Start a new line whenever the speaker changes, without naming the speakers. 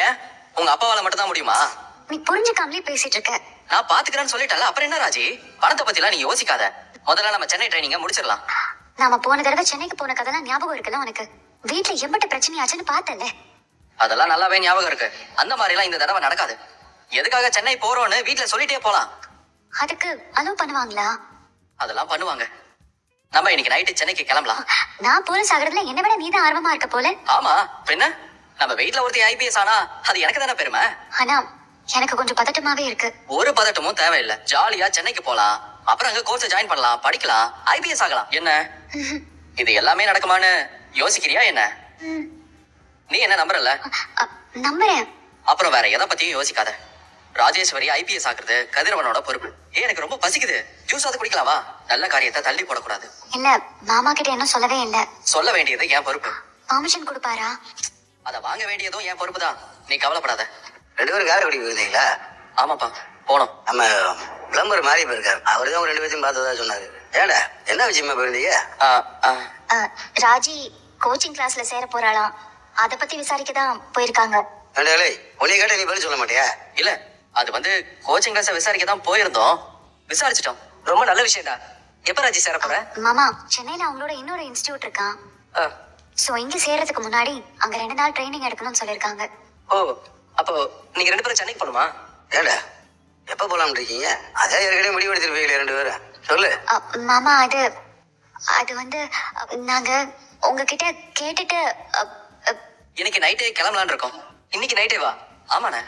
ஏன் உங்க அப்பாவால மட்டும் தான் முடியுமா?
நீ புரிஞ்சுக்காமலே பேசிட்டு இருக்க.
நான் பாத்துக்கிறேன்னு சொல்லிட்டல, அப்புறம் என்ன ராஜி? பணத்தை பத்திலாம் நீ யோசிக்காத. முதல்ல நம்ம சென்னை ட்ரைனிங்க முடிச்சிடலாம்.
நாம போன தடவை சென்னைக்கு போன கதைலாம் ஞாபகம் இருக்குல்ல உனக்கு? வீட்டுல எம்பிட்ட பிரச்சனையாச்சுன்னு பார்த்தல.
அதெல்லாம் நல்லாவே ஞாபகம் இருக்கு. அந்த மாதிரி எல்லாம் இந்த தடவை நடக்காது. எதுக்காக சென்னை போறோம்னு வீட்டுல சொல்லிட்டே போலாம்.
அதுக்கு அலோவ் பண்ணுவாங்களா?
அதெல்லாம் பண்ணுவாங்க. நம்ம இன்னைக்கு நைட்டு சென்னைக்கு கிளம்பலாம்.
நான் போலீஸ் ஆகிறதுல என்ன விட நீதான் ஆர்வமா இருக்க போல.
ஆமா, பின்ன நம்ம வீட்டுல ஒருத்தி ஐபிஎஸ் ஆனா அது எனக்கு தானே பெருமை.
ஆனா எனக்கு கொஞ்சம் பதட்டமாவே இருக்கு.
ஒரு பதட்டமும் தேவையில்லை. ஜாலியா சென்னைக்கு போலாம். அப்புறம் அங்க கோர்ஸ் ஜாயின் பண்ணலாம், படிக்கலாம், ஐபிஎஸ் ஆகலாம். என்ன இது எல்லாமே நடக்குமான்னு யோசிக்கிறியா என்ன? நீ என்ன நம்புறல?
நம்புறேன்.
அப்புறம் வேற எதை பத்தியும் யோசிக்காத. ராஜேஸ்வரி ஐபிஎஸ் ஆக்குறது கதிரவனோட பொறுப்பு. எனக்கு ரொம்ப பசிக்குது, ஜூஸ் அது குடிக்கலாமா? நல்ல காரியத்தை தள்ளி போடக்கூடாது.
இல்ல, மாமா கிட்ட என்ன சொல்லவே இல்ல.
சொல்ல வேண்டியது என் பொறுப்பு.
பர்மிஷன் கொடுப்பாரா?
அதை வாங்க வேண்டியதும் என் பொறுப்பு தான். நீ கவலைப்படாத.
2 பேரும் காரை குடிக்க போயிருந்தீங்களா?
ஆமாப்பா, போனோம்.
நம்ம பிளம்பர் மாறி போயிருக்காரு. அவரு தான் 2 பேர்த்தையும் பார்த்ததா சொன்னாரு. ஏடா என்ன விஷயமா போயிருந்தீங்க?
ராஜி கோச்சிங் கிளாஸ்ல சேர போறாளாம். அத பத்தி விசாரிக்க தான் போயிருக்காங்க.
உன்னை கேட்ட நீ பதில் சொல்ல மாட்டியா?
இல்ல, அது வந்து கோச்சிங் கிளாஸ் விசாரிக்க தான் போயிருந்தோம். விசாரிச்சிட்டோம். ரொம்ப நல்ல விஷயம்டா. எப்ப ராஜி சேர போற?
மாமா, சென்னையில அவங்களோட இன்னொரு இன்ஸ்டிடியூட் இருக்கான். சோ இங்க சேர்றதுக்கு முன்னாடி அங்க 2 நாள் ட்ரைனிங் எடுக்கணும்னு சொல்லிருக்காங்க.
ஓ, அப்போ நீங்க 2 பேரும் சென்னைக்கு போணுமா?
ஏடா எப்ப போலாம் இருக்கீங்க? அதான் ஏற்கனவே முடிவு எடுத்திருப்பீங்களே 2 பேரும். சொல்லு
மாமா. அது வந்து நாங்க உங்ககிட்ட கேட்டுட்டு
இன்னைக்கு நைட்டே கிளம்பலான் இருக்கோம். இன்னைக்கு நைட்டே வா. ஆமாண்ணே.